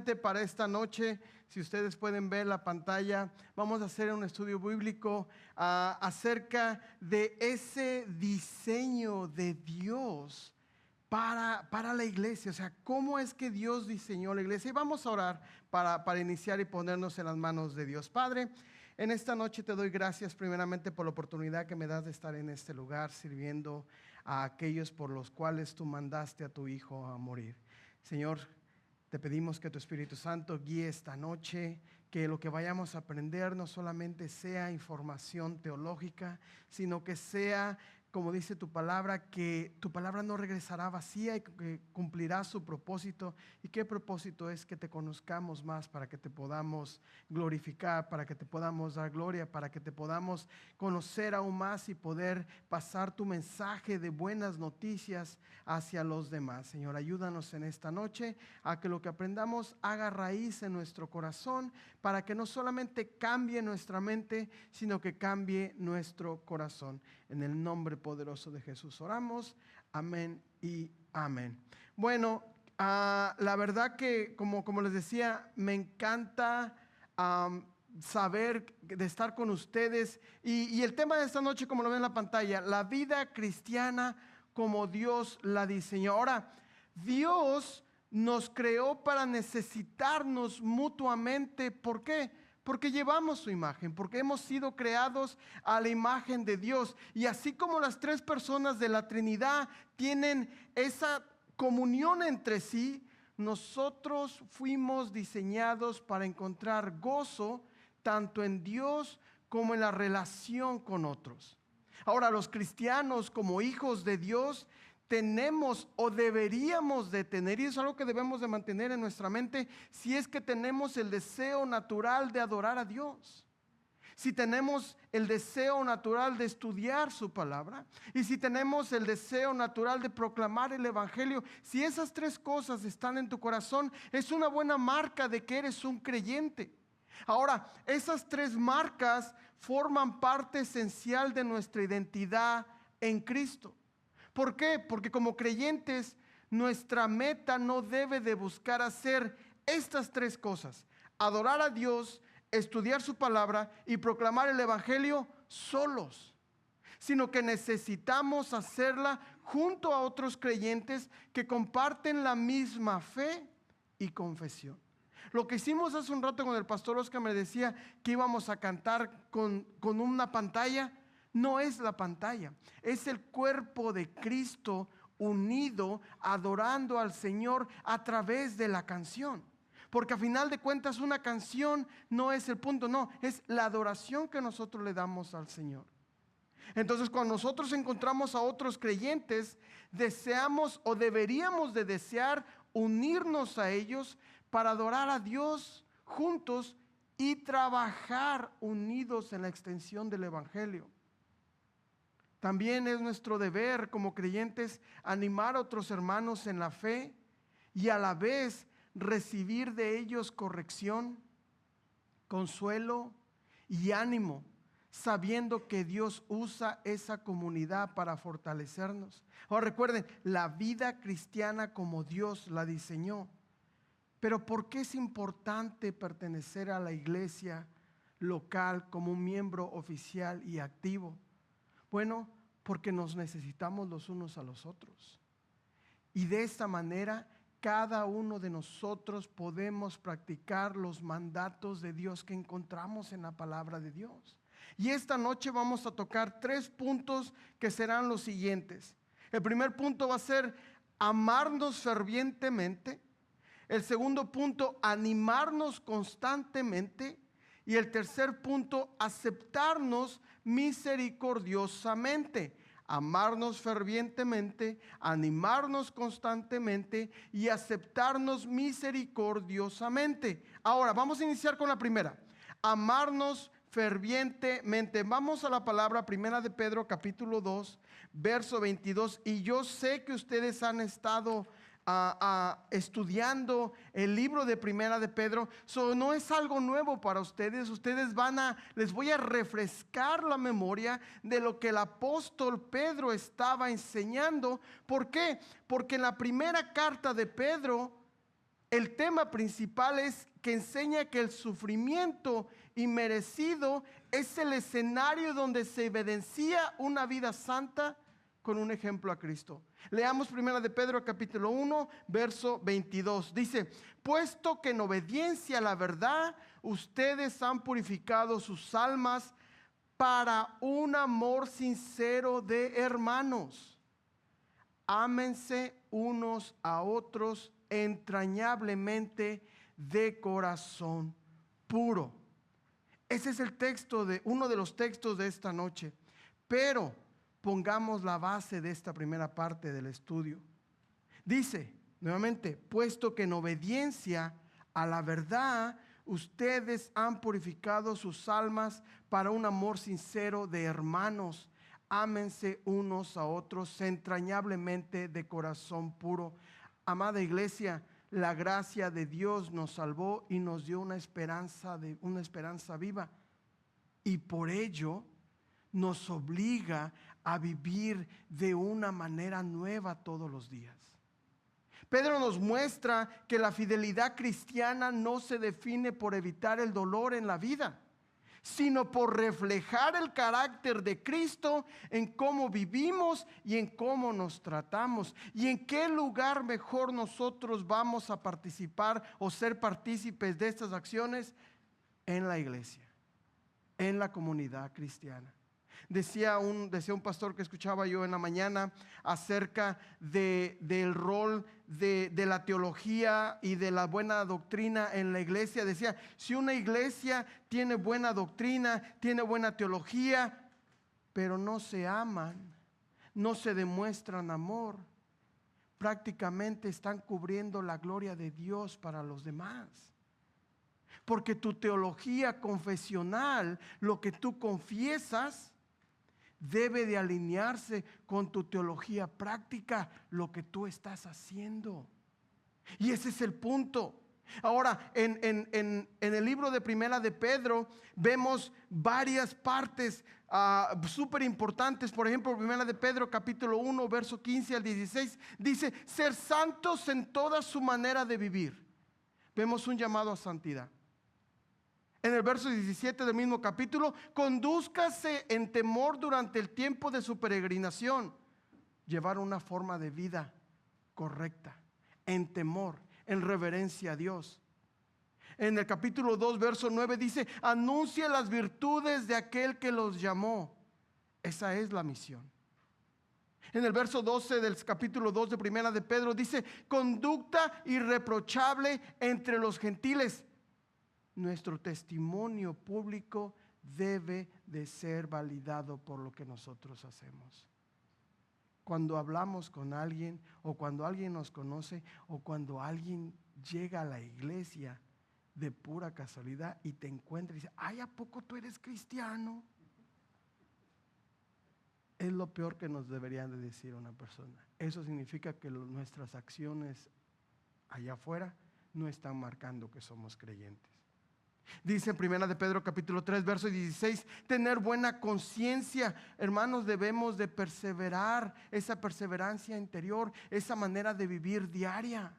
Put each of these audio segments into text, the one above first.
precisamente para esta noche, si ustedes pueden ver la pantalla, vamos a hacer un estudio bíblico acerca de ese diseño de Dios para la iglesia. O sea, cómo es que Dios diseñó la iglesia. Y vamos a orar para iniciar y ponernos en las manos de Dios. Padre, en esta noche te doy gracias primeramente por la oportunidad que me das de estar en este lugar sirviendo a aquellos por los cuales tú mandaste a tu Hijo a morir. Señor, te pedimos que tu Espíritu Santo guíe esta noche, que lo que vayamos a aprender no solamente sea información teológica, sino que sea, como dice tu palabra, que tu palabra no regresará vacía y que cumplirá su propósito. ¿Y qué propósito es? Que te conozcamos más, para que te podamos glorificar, para que te podamos dar gloria, para que te podamos conocer aún más y poder pasar tu mensaje de buenas noticias hacia los demás. Señor, ayúdanos en esta noche a que lo que aprendamos haga raíz en nuestro corazón, para que no solamente cambie nuestra mente, sino que cambie nuestro corazón. En el nombre poderoso de Jesús oramos, amén y amén. Bueno, la verdad que como les decía, me encanta saber de estar con ustedes y el tema de esta noche, como lo ven en la pantalla, la vida cristiana como Dios la diseñó. Ahora, Dios nos creó para necesitarnos mutuamente. ¿Por qué? Porque llevamos su imagen, porque hemos sido creados a la imagen de Dios. Y así como las tres personas de la Trinidad tienen esa comunión entre sí, nosotros fuimos diseñados para encontrar gozo tanto en Dios como en la relación con otros. Ahora, los cristianos como hijos de Dios tenemos o deberíamos de tener, y es algo que debemos de mantener en nuestra mente, si es que tenemos el deseo natural de adorar a Dios, si tenemos el deseo natural de estudiar su palabra, y si tenemos el deseo natural de proclamar el evangelio. Si esas tres cosas están en tu corazón, es una buena marca de que eres un creyente. Ahora, esas tres marcas forman parte esencial de nuestra identidad en Cristo. ¿Por qué? Porque como creyentes, nuestra meta no debe de buscar hacer estas tres cosas: adorar a Dios, estudiar su palabra y proclamar el evangelio solos, sino que necesitamos hacerla junto a otros creyentes que comparten la misma fe y confesión. Lo que hicimos hace un rato con el pastor Oscar, me decía que íbamos a cantar con una pantalla. No es la pantalla, es el cuerpo de Cristo unido, adorando al Señor a través de la canción. Porque a final de cuentas una canción no es el punto, no, es la adoración que nosotros le damos al Señor. Entonces, cuando nosotros encontramos a otros creyentes, deseamos o deberíamos de desear unirnos a ellos para adorar a Dios juntos y trabajar unidos en la extensión del evangelio. También es nuestro deber como creyentes animar a otros hermanos en la fe y a la vez recibir de ellos corrección, consuelo y ánimo, sabiendo que Dios usa esa comunidad para fortalecernos. Ahora recuerden, la vida cristiana como Dios la diseñó. Pero ¿por qué es importante pertenecer a la iglesia local como un miembro oficial y activo? Bueno, porque nos necesitamos los unos a los otros. Y de esta manera, cada uno de nosotros podemos practicar los mandatos de Dios que encontramos en la palabra de Dios. Y esta noche vamos a tocar 3 puntos que serán los siguientes. El primer punto va a ser amarnos fervientemente. El segundo punto, animarnos constantemente. Y el tercer punto, aceptarnos misericordiosamente. Amarnos fervientemente, animarnos constantemente y aceptarnos misericordiosamente. Ahora, vamos a iniciar con la primera. Amarnos fervientemente. Vamos a la palabra primera de Pedro, capítulo 2, verso 22. Y yo sé que ustedes han estado estudiando el libro de Primera de Pedro, no es algo nuevo para ustedes. Les voy a refrescar la memoria de lo que el apóstol Pedro estaba enseñando. ¿Por qué? Porque en la primera carta de Pedro El tema principal es que enseña que el sufrimiento inmerecido es el escenario donde se evidencia una vida santa con un ejemplo a Cristo. Leamos 1 de Pedro capítulo 1, verso 22. Dice, puesto que en obediencia a la verdad ustedes han purificado sus almas para un amor sincero de hermanos. Ámense unos a otros entrañablemente de corazón puro. Ese es el texto uno de los textos de esta noche. Pero pongamos la base de esta primera parte del estudio. Dice nuevamente, puesto que en obediencia a la verdad ustedes han purificado sus almas para un amor sincero de hermanos. Ámense unos a otros entrañablemente de corazón puro. Amada iglesia, la gracia de Dios nos salvó y nos dio una esperanza viva. Y por ello nos obliga a vivir de una manera nueva todos los días. Pedro nos muestra que la fidelidad cristiana no se define por evitar el dolor en la vida, sino por reflejar el carácter de Cristo en cómo vivimos y en cómo nos tratamos. Y en qué lugar mejor nosotros vamos a participar o ser partícipes de estas acciones: en la iglesia, en la comunidad cristiana. Decía un pastor que escuchaba yo en la mañana acerca del rol de la teología y de la buena doctrina en la iglesia. Decía, si una iglesia tiene buena doctrina, tiene buena teología, pero no se aman, no se demuestran amor, prácticamente están cubriendo la gloria de Dios para los demás. Porque tu teología confesional, lo que tú confiesas, debe de alinearse con tu teología práctica, lo que tú estás haciendo. Y ese es el punto. Ahora, en el libro de Primera de Pedro vemos varias partes súper importantes. Por ejemplo, Primera de Pedro capítulo 1, verso 15 al 16, dice, ser santos en toda su manera de vivir. Vemos un llamado a santidad. En el verso 17 del mismo capítulo, condúzcase en temor durante el tiempo de su peregrinación. Llevar una forma de vida correcta, en temor, en reverencia a Dios. En el capítulo 2, verso 9 dice, anuncia las virtudes de aquel que los llamó. Esa es la misión. En el verso 12 del capítulo 2 de Primera de Pedro dice, conducta irreprochable entre los gentiles. Nuestro testimonio público debe de ser validado por lo que nosotros hacemos. Cuando hablamos con alguien, o cuando alguien nos conoce, o cuando alguien llega a la iglesia de pura casualidad y te encuentra y dice, ay, ¿a poco tú eres cristiano? Es lo peor que nos deberían de decir una persona. Eso significa que nuestras acciones allá afuera no están marcando que somos creyentes. Dice en Primera de Pedro capítulo 3 verso 16, tener buena conciencia. Hermanos, debemos de perseverar, esa perseverancia interior, esa manera de vivir diaria,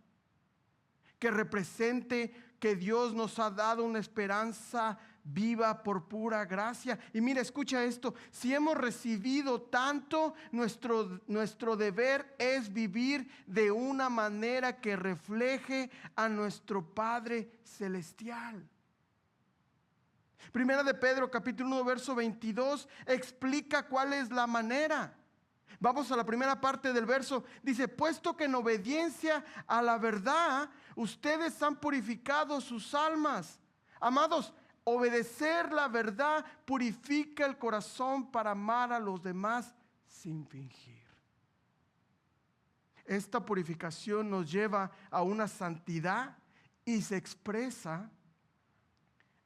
que represente que Dios nos ha dado una esperanza viva por pura gracia. Y mira, escucha esto, si hemos recibido tanto, nuestro deber es vivir de una manera que refleje a nuestro Padre Celestial. Primera de Pedro capítulo 1 verso 22 explica cuál es la manera. Vamos a la primera parte del verso. Dice, puesto que en obediencia a la verdad ustedes han purificado sus almas. Amados, obedecer la verdad purifica el corazón para amar a los demás sin fingir. Esta purificación nos lleva a una santidad y se expresa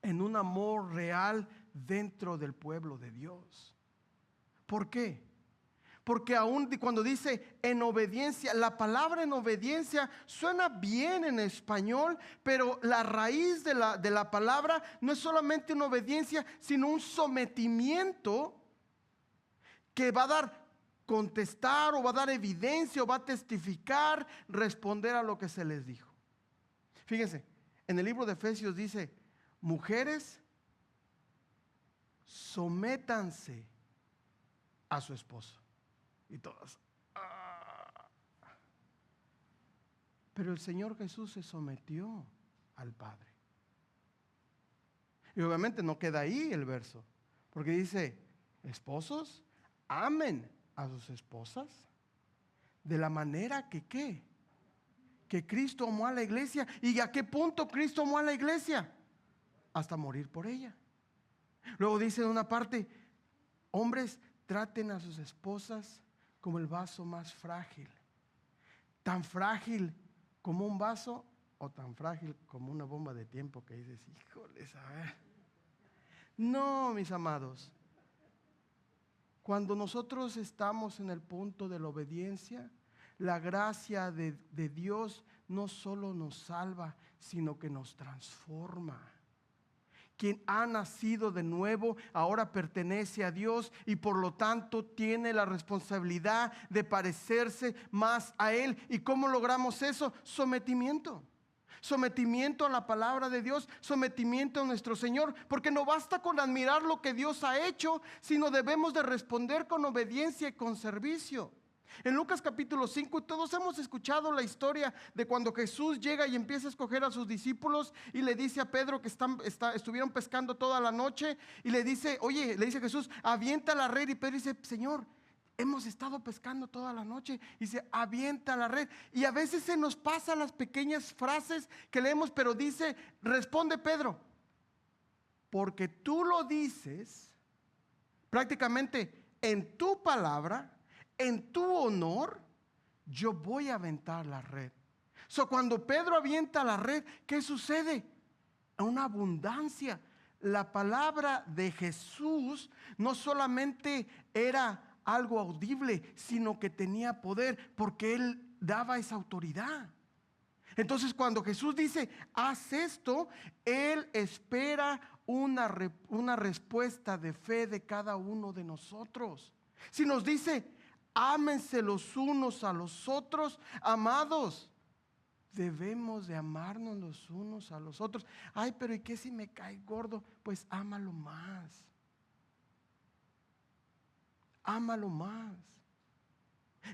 en un amor real dentro del pueblo de Dios. ¿Por qué? Porque aún cuando dice en obediencia, la palabra en obediencia suena bien en español, pero la raíz de la palabra no es solamente una obediencia, sino un sometimiento que va a dar contestar, o va a dar evidencia, o va a testificar, responder a lo que se les dijo. Fíjense, en el libro de Efesios dice, mujeres, sométanse a su esposo. Y todas. Pero el Señor Jesús se sometió al Padre. Y obviamente no queda ahí el verso, porque dice, esposos, amen a sus esposas de la manera que ¿qué? Que Cristo amó a la iglesia. ¿Y a qué punto Cristo amó a la iglesia? Hasta morir por ella. Luego dice en una parte, hombres, traten a sus esposas como el vaso más frágil. Tan frágil como un vaso o tan frágil como una bomba de tiempo que dices, híjoles, a ver. No, mis amados. Cuando nosotros estamos en el punto de la obediencia, la gracia de Dios no solo nos salva, sino que nos transforma. Quien ha nacido de nuevo ahora pertenece a Dios y por lo tanto tiene la responsabilidad de parecerse más a Él. ¿Y cómo logramos eso? Sometimiento. Sometimiento a la palabra de Dios, sometimiento a nuestro Señor, porque no basta con admirar lo que Dios ha hecho, sino debemos de responder con obediencia y con servicio. En Lucas capítulo 5, todos hemos escuchado la historia de cuando Jesús llega y empieza a escoger a sus discípulos y le dice a Pedro que estuvieron pescando toda la noche y le dice, oye, le dice Jesús, avienta la red, y Pedro dice, Señor, hemos estado pescando toda la noche. Y dice, avienta la red. Y a veces se nos pasan las pequeñas frases que leemos, pero dice, responde Pedro, porque tú lo dices, prácticamente en tu palabra, en tu honor, yo voy a aventar la red. Cuando Pedro avienta la red, ¿qué sucede? Una abundancia. La palabra de Jesús no solamente era algo audible, sino que tenía poder, porque Él daba esa autoridad. Entonces, cuando Jesús dice, haz esto, Él espera una respuesta de fe de cada uno de nosotros. Si nos dice, ámense los unos a los otros, amados, debemos de amarnos los unos a los otros. Ay, pero ¿y qué si me cae gordo? Pues ámalo más. Ámalo más.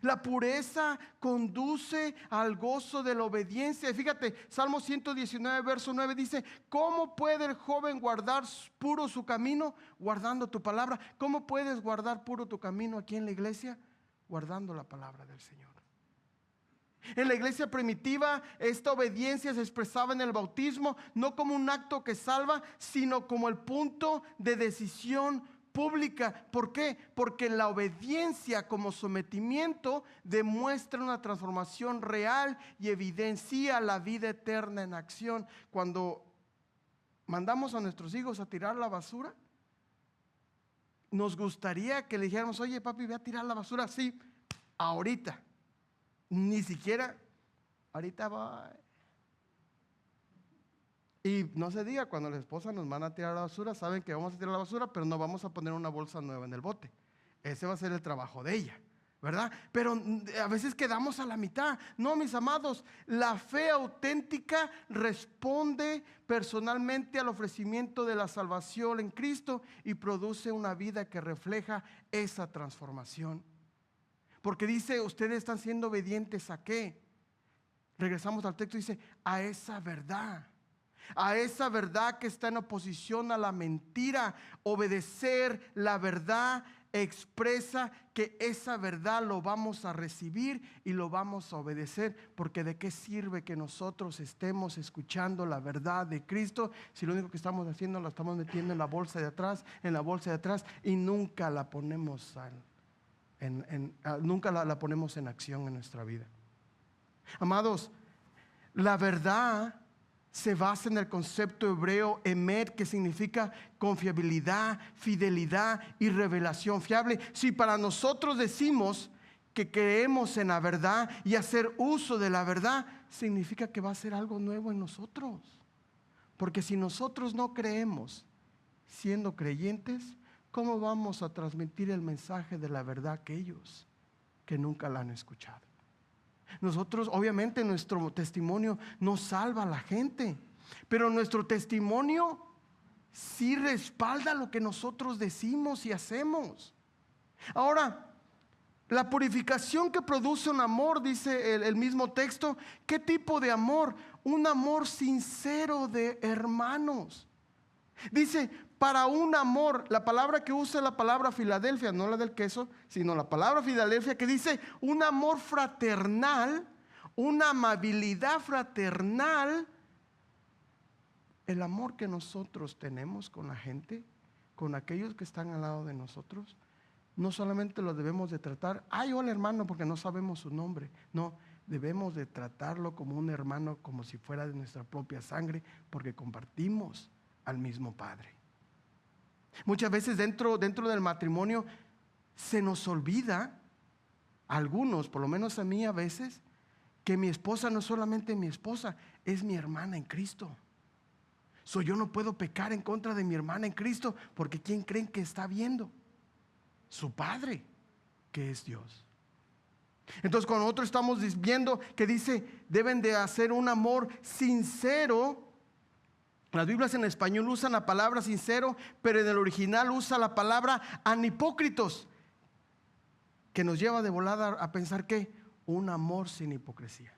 La pureza conduce al gozo de la obediencia. Fíjate, Salmo 119, verso 9 dice, ¿cómo puede el joven guardar puro su camino? Guardando tu palabra. ¿Cómo puedes guardar puro tu camino aquí en la iglesia? Guardando la palabra del Señor. En la iglesia primitiva, esta obediencia se expresaba en el bautismo, no como un acto que salva, sino como el punto de decisión pública. ¿Por qué? Porque la obediencia como sometimiento demuestra una transformación real y evidencia la vida eterna en acción. Cuando mandamos a nuestros hijos a tirar la basura, nos gustaría que le dijéramos, oye papi, ve a tirar la basura. Sí, ahorita. Ni siquiera, ahorita voy. Y no se diga, cuando la esposa nos van a tirar la basura, saben que vamos a tirar la basura, pero no vamos a poner una bolsa nueva en el bote. Ese va a ser el trabajo de ella, ¿verdad? Pero a veces quedamos a la mitad. No, mis amados, la fe auténtica responde personalmente al ofrecimiento de la salvación en Cristo y produce una vida que refleja esa transformación. Porque dice, ustedes están siendo obedientes ¿a qué? Regresamos al texto y dice, a esa verdad. A esa verdad que está en oposición a la mentira. Obedecer la verdad expresa que esa verdad lo vamos a recibir y lo vamos a obedecer. Porque de qué sirve que nosotros estemos escuchando la verdad de Cristo si lo único que estamos haciendo lo estamos metiendo en la bolsa de atrás, y nunca la ponemos nunca la ponemos en acción en nuestra vida. Amados, la verdad se basa en el concepto hebreo emet, que significa confiabilidad, fidelidad y revelación fiable. Si para nosotros decimos que creemos en la verdad y hacer uso de la verdad, significa que va a ser algo nuevo en nosotros. Porque si nosotros no creemos siendo creyentes, ¿cómo vamos a transmitir el mensaje de la verdad a aquellos que nunca la han escuchado? Nosotros, obviamente, nuestro testimonio no salva a la gente, pero nuestro testimonio sí respalda lo que nosotros decimos y hacemos. Ahora, la purificación que produce un amor, dice el mismo texto. ¿Qué tipo de amor? Un amor sincero de hermanos. Dice, para un amor, la palabra que usa es la palabra Filadelfia, no la del queso, sino la palabra Filadelfia, que dice un amor fraternal, una amabilidad fraternal. El amor que nosotros tenemos con la gente, con aquellos que están al lado de nosotros, no solamente lo debemos de tratar, ay, hola hermano, porque no sabemos su nombre. No, debemos de tratarlo como un hermano, como si fuera de nuestra propia sangre, porque compartimos al mismo Padre. Muchas veces dentro del matrimonio se nos olvida, a algunos, por lo menos a mí a veces, que mi esposa no es solamente mi esposa, es mi hermana en Cristo. Yo no puedo pecar en contra de mi hermana en Cristo, porque ¿quién creen que está viendo? Su Padre, que es Dios. Entonces, cuando nosotros estamos viendo que dice deben de hacer un amor sincero, las Biblias en español usan la palabra sincero, pero en el original usa la palabra anhipócritos, que nos lleva de volada a pensar que un amor sin hipocresía,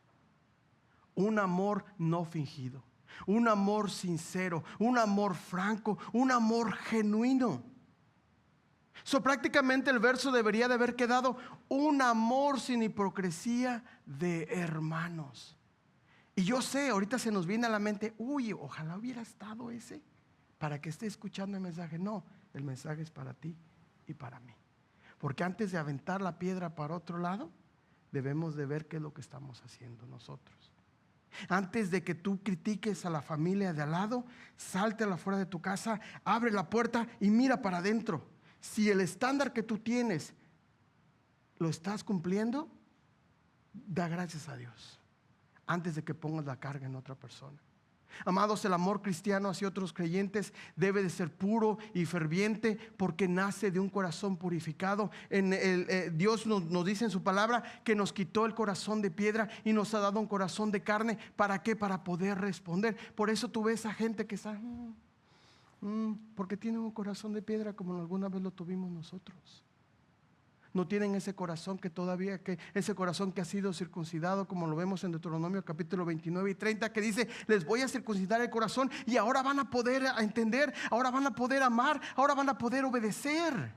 un amor no fingido, un amor sincero, un amor franco, un amor genuino. Prácticamente el verso debería de haber quedado un amor sin hipocresía de hermanos. Y yo sé, ahorita se nos viene a la mente, uy, ojalá hubiera estado ese para que esté escuchando el mensaje. No, el mensaje es para ti y para mí. Porque antes de aventar la piedra para otro lado, debemos de ver qué es lo que estamos haciendo nosotros. Antes de que tú critiques a la familia de al lado, salte afuera de tu casa, abre la puerta y mira para adentro. Si el estándar que tú tienes lo estás cumpliendo, da gracias a Dios antes de que pongas la carga en otra persona. Amados, el amor cristiano hacia otros creyentes debe de ser puro y ferviente, porque nace de un corazón purificado. Dios nos dice en su palabra que nos quitó el corazón de piedra y nos ha dado un corazón de carne. ¿Para qué? Para poder responder. Por eso tú ves a gente que está porque tienen un corazón de piedra, como alguna vez lo tuvimos nosotros. No tienen ese corazón ese corazón que ha sido circuncidado, como lo vemos en Deuteronomio capítulo 29 y 30, que dice: les voy a circuncidar el corazón y ahora van a poder entender, ahora van a poder amar, ahora van a poder obedecer.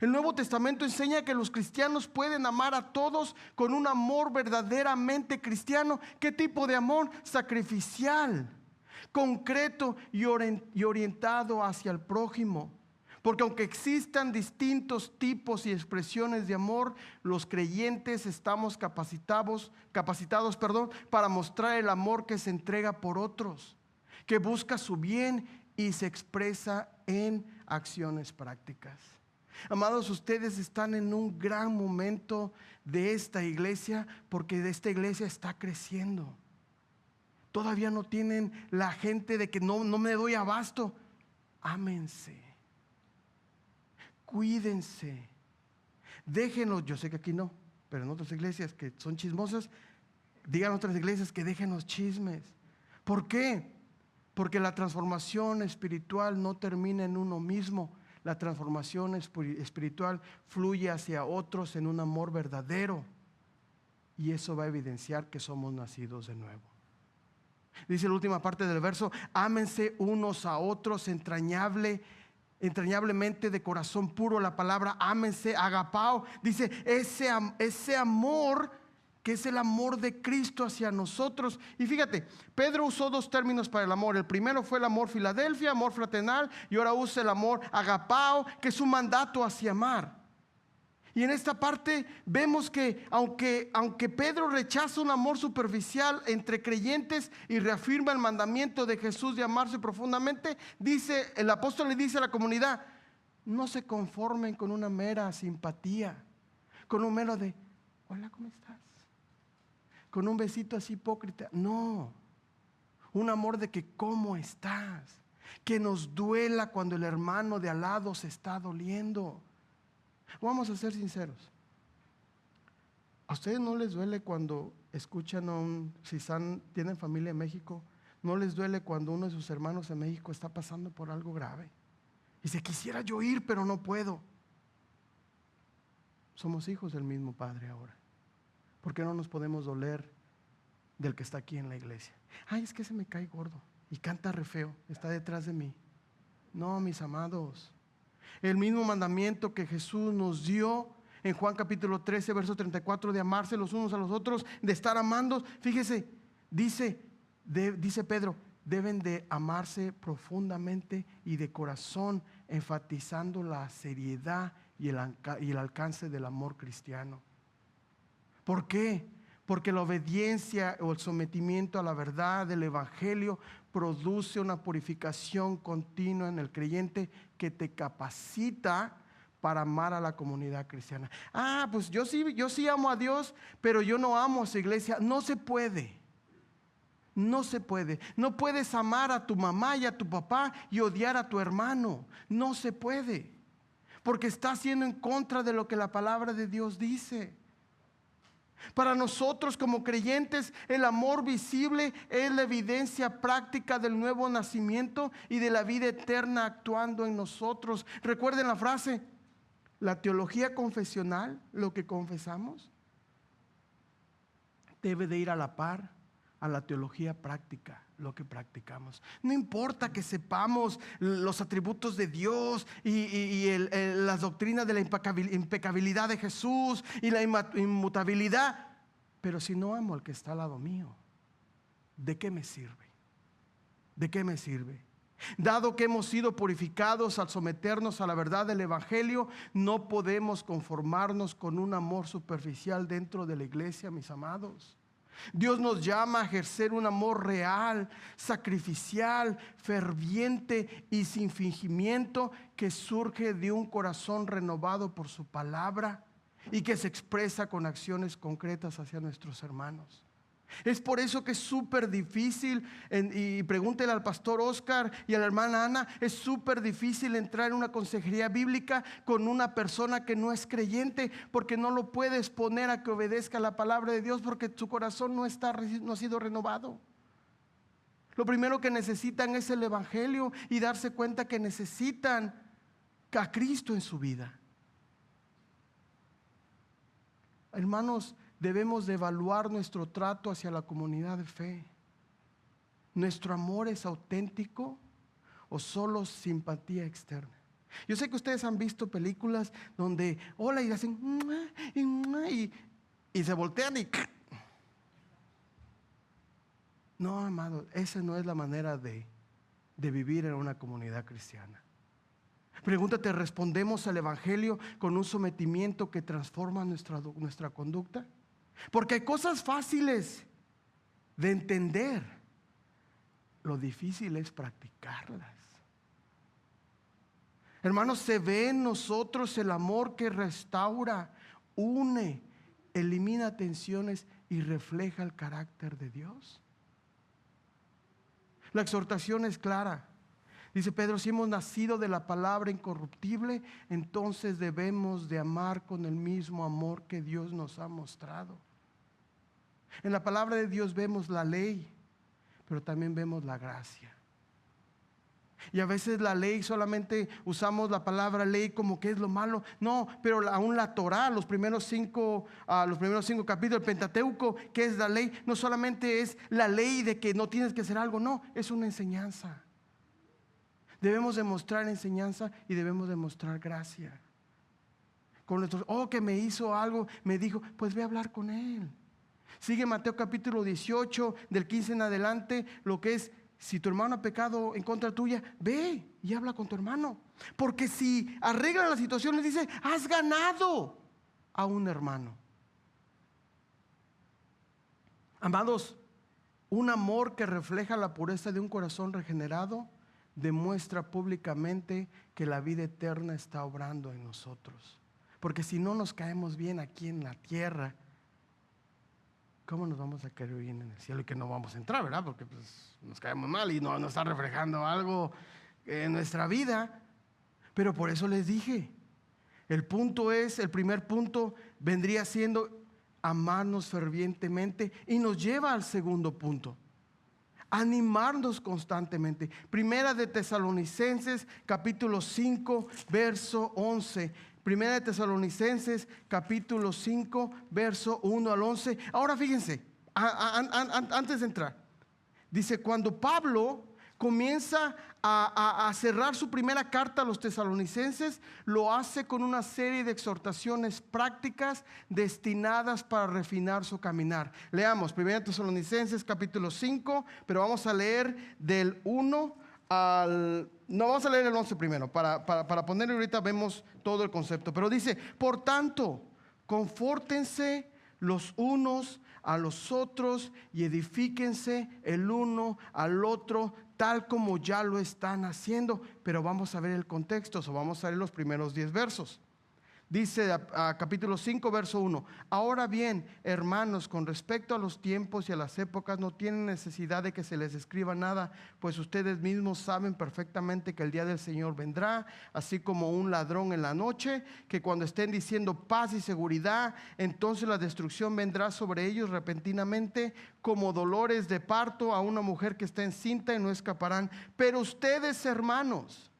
El Nuevo Testamento enseña que los cristianos pueden amar a todos con un amor verdaderamente cristiano. ¿Qué tipo de amor? Sacrificial, concreto y orientado hacia el prójimo. Porque aunque existan distintos tipos y expresiones de amor, los creyentes estamos capacitados, para mostrar el amor que se entrega por otros, que busca su bien y se expresa en acciones prácticas. Amados, ustedes están en un gran momento de esta iglesia, porque esta iglesia está creciendo. Todavía no tienen la gente de que no me doy abasto. Ámense. Cuídense, déjenos, yo sé que aquí no, pero en otras iglesias que son chismosas, digan otras iglesias que dejen los chismes. ¿Por qué? Porque la transformación espiritual no termina en uno mismo. La transformación espiritual fluye hacia otros en un amor verdadero, y eso va a evidenciar que somos nacidos de nuevo. Dice la última parte del verso: ámense unos a otros entrañablemente, de corazón puro. La palabra ámense, agapao, dice ese amor que es el amor de Cristo hacia nosotros. Y fíjate, Pedro usó dos términos para el amor. El primero fue el amor Filadelfia, amor fraternal, y ahora usa el amor agapao, que es un mandato hacia amar. Y en esta parte vemos que aunque Pedro rechaza un amor superficial entre creyentes y reafirma el mandamiento de Jesús de amarse profundamente, el apóstol le dice a la comunidad: no se conformen con una mera simpatía, con un mero de hola, ¿cómo estás?, con un besito así hipócrita. No, un amor de que ¿cómo estás?, que nos duela cuando el hermano de al lado se está doliendo. Vamos a ser sinceros. ustedes no les duele cuando escuchan si tienen familia en México, no les duele cuando uno de sus hermanos en México está pasando por algo grave? Y dice, quisiera yo ir, pero no puedo. Somos hijos del mismo Padre ahora. ¿Por qué no nos podemos doler del que está aquí en la iglesia? Ay, es que se me cae gordo y canta re feo, está detrás de mí. No, mis amados, el mismo mandamiento que Jesús nos dio en Juan capítulo 13, verso 34, de amarse los unos a los otros, de estar amando. Fíjese, dice Pedro, deben de amarse profundamente y de corazón, enfatizando la seriedad y el alcance del amor cristiano. ¿Por qué? Porque la obediencia o el sometimiento a la verdad del evangelio produce una purificación continua en el creyente que te capacita para amar a la comunidad cristiana. Pues yo sí amo a Dios, pero yo no amo a su iglesia. No se puede. No se puede. No puedes amar a tu mamá y a tu papá y odiar a tu hermano. No se puede. Porque estás yendo en contra de lo que la palabra de Dios dice. Para nosotros como creyentes, el amor visible es la evidencia práctica del nuevo nacimiento y de la vida eterna actuando en nosotros. Recuerden la frase, la teología confesional, lo que confesamos, debe de ir a la par a la teología práctica, lo que practicamos. No importa que sepamos los atributos de Dios y las doctrinas de la impecabilidad de Jesús y la inmutabilidad, pero si no amo al que está al lado mío, ¿de qué me sirve? ¿De qué me sirve? Dado que hemos sido purificados al someternos a la verdad del evangelio, no podemos conformarnos con un amor superficial dentro de la iglesia, mis amados. Dios nos llama a ejercer un amor real, sacrificial, ferviente y sin fingimiento, que surge de un corazón renovado por su palabra y que se expresa con acciones concretas hacia nuestros hermanos. Es por eso que es súper difícil, y pregúntele al pastor Oscar y a la hermana Ana, es súper difícil entrar en una consejería bíblica con una persona que no es creyente, porque no lo puedes poner a que obedezca la palabra de Dios, porque su corazón no ha sido renovado. Lo primero que necesitan es el evangelio y darse cuenta que necesitan a Cristo en su vida. Hermanos, debemos de evaluar nuestro trato hacia la comunidad de fe. ¿Nuestro amor es auténtico o solo simpatía externa? Yo sé que ustedes han visto películas donde hola y hacen y se voltean y no, amado, esa no es la manera de vivir en una comunidad cristiana. Pregúntate, ¿respondemos al evangelio con un sometimiento que transforma nuestra conducta? Porque hay cosas fáciles de entender, lo difícil es practicarlas. Hermanos, se ve en nosotros el amor que restaura, une, elimina tensiones y refleja el carácter de Dios. La exhortación es clara. Dice Pedro, si hemos nacido de la palabra incorruptible, entonces debemos de amar con el mismo amor que Dios nos ha mostrado. En la palabra de Dios vemos la ley, pero también vemos la gracia. Y a veces la ley, solamente usamos la palabra ley como que es lo malo. No, pero aún la Torah, los primeros cinco capítulos del Pentateuco, que es la ley, no solamente es la ley de que no tienes que hacer algo, no, es una enseñanza. Debemos demostrar enseñanza y debemos demostrar gracia. Con nuestros, que me hizo algo, me dijo, pues ve a hablar con él. Sigue Mateo capítulo 18, del 15 en adelante, lo que es, si tu hermano ha pecado en contra tuya, ve y habla con tu hermano. Porque si arregla la situación, le dice, has ganado a un hermano. Amados, un amor que refleja la pureza de un corazón regenerado demuestra públicamente que la vida eterna está obrando en nosotros. Porque si no nos caemos bien aquí en la tierra, ¿cómo nos vamos a caer bien en el cielo? Y que no vamos a entrar, ¿verdad? Porque pues, nos caemos mal y no está reflejando algo en nuestra vida. Pero por eso les dije, el primer punto vendría siendo amarnos fervientemente, y nos lleva al segundo punto: animarnos constantemente. Primera de Tesalonicenses capítulo 5 verso 11. Primera de Tesalonicenses capítulo 5 verso 1 al 11. Ahora fíjense, antes de entrar, dice: cuando Pablo comienza a cerrar su primera carta a los tesalonicenses, lo hace con una serie de exhortaciones prácticas destinadas para refinar su caminar. Leamos 1 Tesalonicenses capítulo 5, pero vamos a leer del 1 al... No, vamos a leer el 11 primero, para ponerlo, ahorita vemos todo el concepto. Pero dice: por tanto, confórtense los unos a los otros y edifíquense el uno al otro, tal como ya lo están haciendo. Pero vamos a ver el contexto, o vamos a ver los primeros 10 versos. Dice capítulo 5 verso 1: ahora bien, hermanos, con respecto a los tiempos y a las épocas, no tienen necesidad de que se les escriba nada, pues ustedes mismos saben perfectamente que el día del Señor vendrá, así como un ladrón en la noche, que cuando estén diciendo paz y seguridad, entonces la destrucción vendrá sobre ellos repentinamente, como dolores de parto a una mujer que está encinta, y no escaparán. Pero ustedes, hermanos,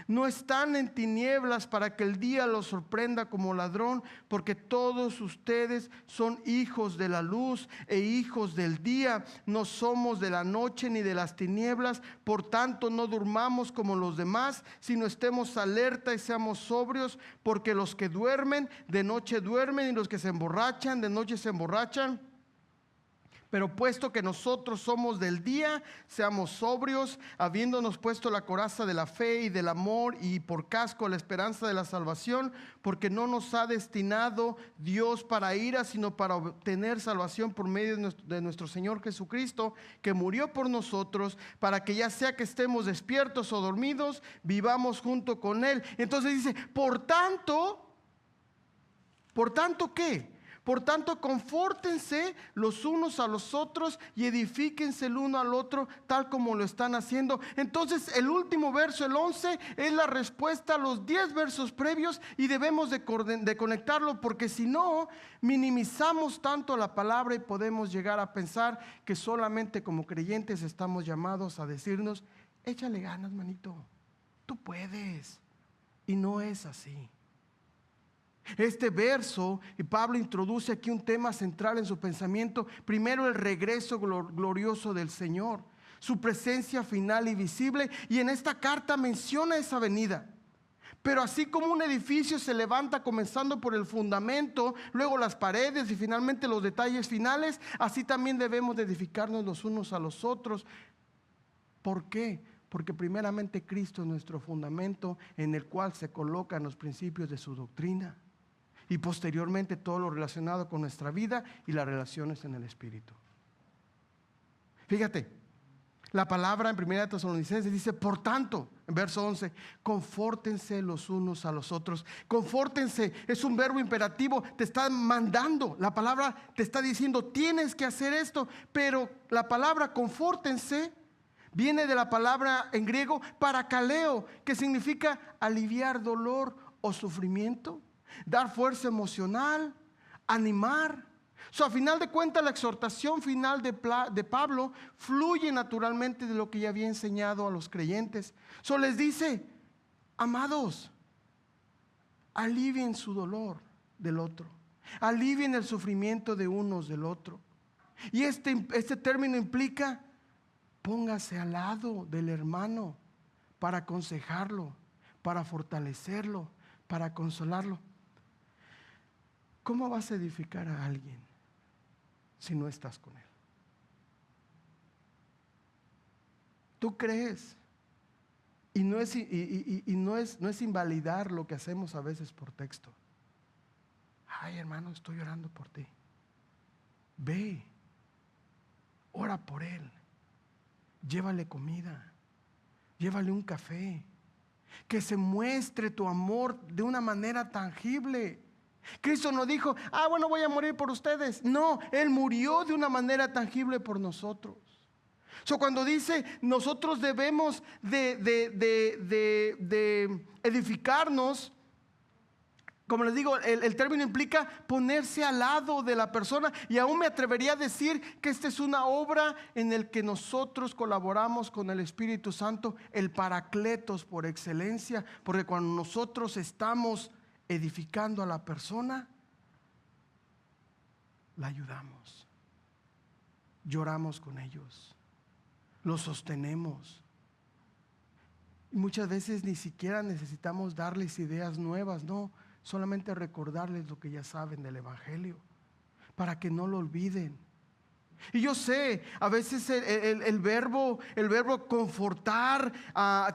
no están en tinieblas para que el día los sorprenda como ladrón, porque todos ustedes son hijos de la luz e hijos del día. No somos de la noche ni de las tinieblas. Por tanto, no durmamos como los demás, sino estemos alerta y seamos sobrios, porque los que duermen de noche duermen, y los que se emborrachan de noche se emborrachan. Pero puesto que nosotros somos del día, seamos sobrios, habiéndonos puesto la coraza de la fe y del amor, y por casco la esperanza de la salvación, porque no nos ha destinado Dios para ira, sino para obtener salvación por medio de nuestro Señor Jesucristo, que murió por nosotros, para que ya sea que estemos despiertos o dormidos, vivamos junto con Él. Entonces dice: por tanto, ¿qué? Por tanto, confórtense los unos a los otros y edifíquense el uno al otro, tal como lo están haciendo. Entonces, el último verso, el 11, es la respuesta a los 10 versos previos, y debemos de conectarlo, porque si no, minimizamos tanto la palabra y podemos llegar a pensar que solamente como creyentes estamos llamados a decirnos: échale ganas, manito, tú puedes. Y no es así. Este verso, y Pablo introduce aquí un tema central en su pensamiento. Primero, el regreso glorioso del Señor, su presencia final y visible, y en esta carta menciona esa venida. Pero así como un edificio se levanta comenzando por el fundamento, luego las paredes y finalmente los detalles finales, así también debemos de edificarnos los unos a los otros. ¿Por qué? Porque primeramente Cristo es nuestro fundamento, en el cual se colocan los principios de su doctrina, y posteriormente todo lo relacionado con nuestra vida y las relaciones en el Espíritu. Fíjate, la palabra en 1 Tesalonicenses dice: por tanto, en verso 11, confórtense los unos a los otros. Confórtense es un verbo imperativo, te está mandando, la palabra te está diciendo: tienes que hacer esto. Pero la palabra confórtense viene de la palabra en griego parakaleo, que significa aliviar dolor o sufrimiento, dar fuerza emocional, animar. A final de cuentas, la exhortación final de Pablo fluye naturalmente de lo que ya había enseñado a los creyentes. Les dice: amados, alivien su dolor del otro, alivien el sufrimiento de unos del otro. Y este término implica: póngase al lado del hermano para aconsejarlo, para fortalecerlo, para consolarlo. ¿Cómo vas a edificar a alguien si no estás con él? ¿Tú crees? Y no es invalidar lo que hacemos a veces por texto. Ay, hermano, estoy orando por ti. Ve, ora por él. Llévale comida, llévale un café. Que se muestre tu amor de una manera tangible. Cristo no dijo: bueno, voy a morir por ustedes. No, Él murió de una manera tangible por nosotros. Cuando dice nosotros debemos de edificarnos Como les digo, el término implica ponerse al lado de la persona, y aún me atrevería a decir que esta es una obra en la que nosotros colaboramos con el Espíritu Santo, el Paracletos por excelencia, porque cuando nosotros estamos edificando a la persona, la ayudamos, lloramos con ellos, los sostenemos. Y muchas veces ni siquiera necesitamos darles ideas nuevas, no. Solamente recordarles lo que ya saben del Evangelio, para que no lo olviden. Y yo sé, a veces el verbo confortar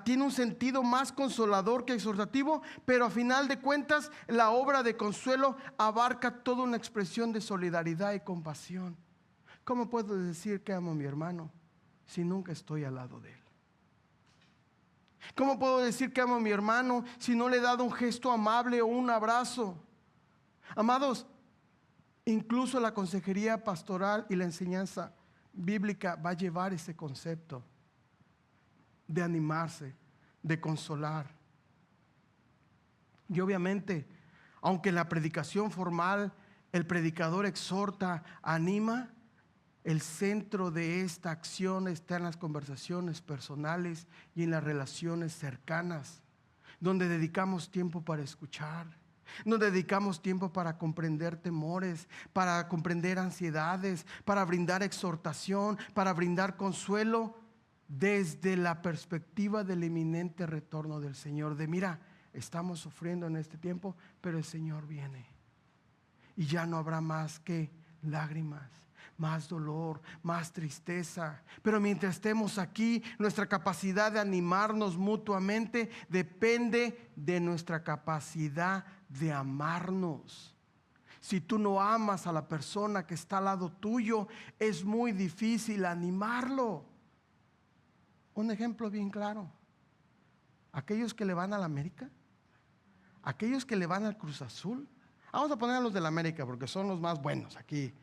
tiene un sentido más consolador que exhortativo, pero a final de cuentas la obra de consuelo abarca toda una expresión de solidaridad y compasión. ¿Cómo puedo decir que amo a mi hermano si nunca estoy al lado de él? ¿Cómo puedo decir que amo a mi hermano si no le he dado un gesto amable o un abrazo? Amados, incluso la consejería pastoral y la enseñanza bíblica va a llevar ese concepto de animarse, de consolar. Y obviamente, aunque en la predicación formal el predicador exhorta, anima, el centro de esta acción está en las conversaciones personales y en las relaciones cercanas, donde dedicamos tiempo para escuchar, donde dedicamos tiempo para comprender temores, para comprender ansiedades, para brindar exhortación, para brindar consuelo desde la perspectiva del inminente retorno del Señor. De mira, estamos sufriendo en este tiempo, pero el Señor viene y ya no habrá más que lágrimas, más dolor, más tristeza. Pero mientras estemos aquí, nuestra capacidad de animarnos mutuamente depende de nuestra capacidad de amarnos. Si tú no amas a la persona que está al lado tuyo, es muy difícil animarlo. Un ejemplo bien claro: aquellos que le van a la América, aquellos que le van al Cruz Azul. Vamos a poner a los de la América porque son los más buenos aquí.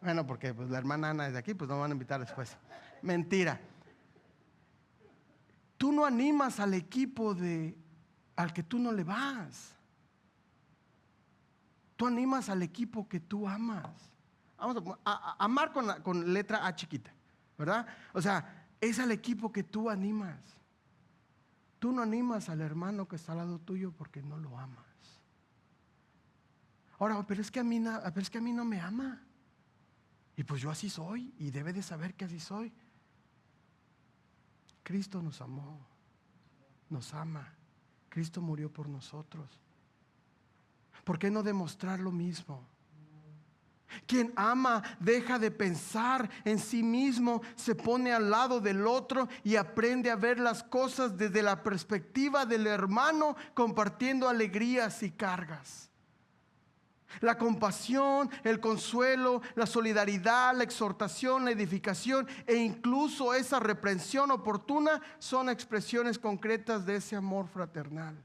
Bueno, porque pues la hermana Ana es de aquí, pues no van a invitar después. Mentira. Tú no animas al equipo al que tú no le vas. Tú animas al equipo que tú amas. Vamos a amar con letra A chiquita, ¿verdad? O sea, es al equipo que tú animas. Tú no animas al hermano que está al lado tuyo porque no lo amas. Ahora, pero es que a mí no me ama. Y pues yo así soy, y debe de saber que así soy. Cristo nos amó, nos ama. Cristo murió por nosotros. ¿Por qué no demostrar lo mismo? Quien ama deja de pensar en sí mismo, se pone al lado del otro y aprende a ver las cosas desde la perspectiva del hermano, compartiendo alegrías y cargas. La compasión, el consuelo, la solidaridad, la exhortación, la edificación e incluso esa reprensión oportuna son expresiones concretas de ese amor fraternal.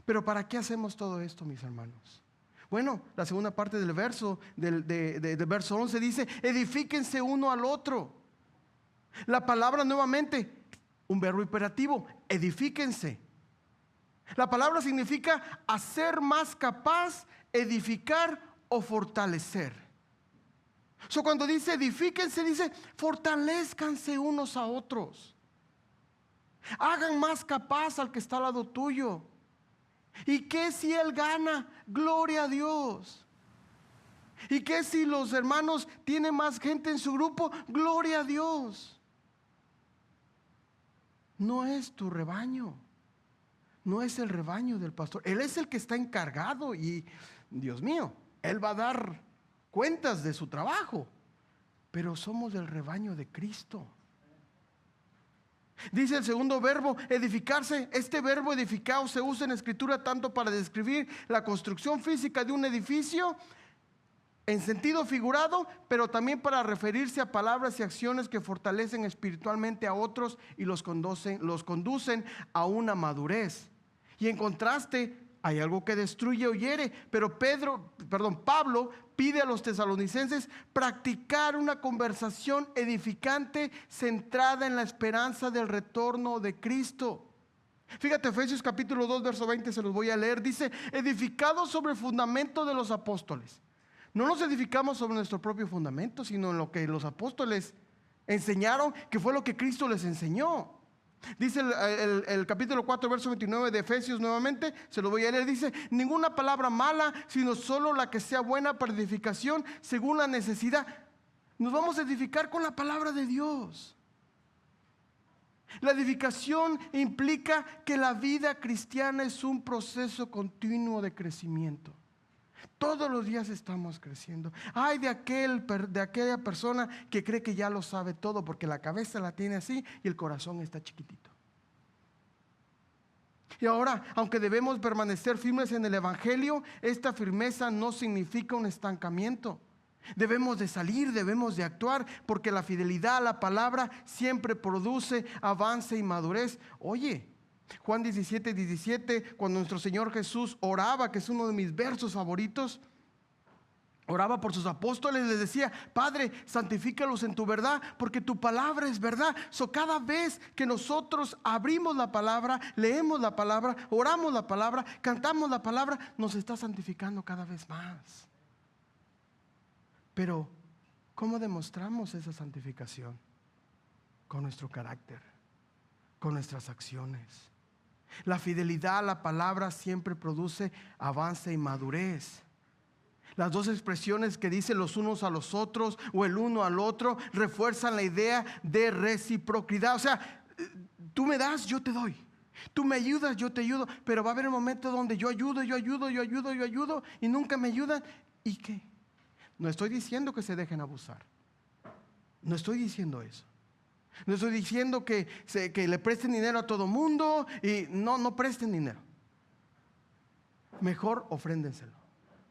Pero ¿para qué hacemos todo esto, mis hermanos? Bueno, la segunda parte del verso, del verso 11 dice: edifíquense uno al otro. La palabra nuevamente, un verbo imperativo, edifíquense. La palabra significa hacer más capaz, edificar o fortalecer. Cuando dice edifíquense, dice fortalezcanse unos a otros. Hagan más capaz al que está al lado tuyo. ¿Y qué si él gana? Gloria a Dios. ¿Y qué si los hermanos tienen más gente en su grupo? Gloria a Dios. No es tu rebaño. No es el rebaño del pastor. Él es el que está encargado y, Dios mío, él va a dar cuentas de su trabajo. Pero somos el rebaño de Cristo. Dice el segundo verbo, edificarse. Este verbo edificado se usa en la Escritura tanto para describir la construcción física de un edificio en sentido figurado, pero también para referirse a palabras y acciones que fortalecen espiritualmente a otros y los conducen a una madurez. Y en contraste, hay algo que destruye o hiere, pero Pablo pide a los tesalonicenses practicar una conversación edificante centrada en la esperanza del retorno de Cristo. Fíjate, Efesios capítulo 2, verso 20, se los voy a leer. Dice, edificados sobre el fundamento de los apóstoles. No nos edificamos sobre nuestro propio fundamento, sino en lo que los apóstoles enseñaron, que fue lo que Cristo les enseñó. Dice el capítulo 4, verso 29 de Efesios nuevamente, se lo voy a leer. Dice, ninguna palabra mala, sino solo la que sea buena para edificación según la necesidad. Nos vamos a edificar con la palabra de Dios. La edificación implica que la vida cristiana es un proceso continuo de crecimiento. Todos los días estamos creciendo. Ay de aquella persona que cree que ya lo sabe todo, porque la cabeza la tiene así y el corazón está chiquitito. Y ahora, aunque debemos permanecer firmes en el Evangelio, esta firmeza no significa un estancamiento. Debemos de salir, debemos de actuar, porque la fidelidad a la palabra siempre produce avance y madurez. Oye, Juan 17, 17, cuando nuestro Señor Jesús oraba, que es uno de mis versos favoritos, oraba por sus apóstoles, les decía, Padre, santifícalos en tu verdad, porque tu palabra es verdad. Cada vez que nosotros abrimos la palabra, leemos la palabra, oramos la palabra, cantamos la palabra, nos está santificando cada vez más. Pero, ¿cómo demostramos esa santificación? Con nuestro carácter, con nuestras acciones. La fidelidad a la palabra siempre produce avance y madurez. Las dos expresiones que dicen los unos a los otros o el uno al otro refuerzan la idea de reciprocidad. O sea, tú me das, yo te doy. Tú me ayudas, yo te ayudo. Pero va a haber un momento donde yo ayudo y nunca me ayudan. ¿Y qué? No estoy diciendo que se dejen abusar. No estoy diciendo eso. No estoy diciendo que le presten dinero a todo mundo y no presten dinero. Mejor ofréndenselo.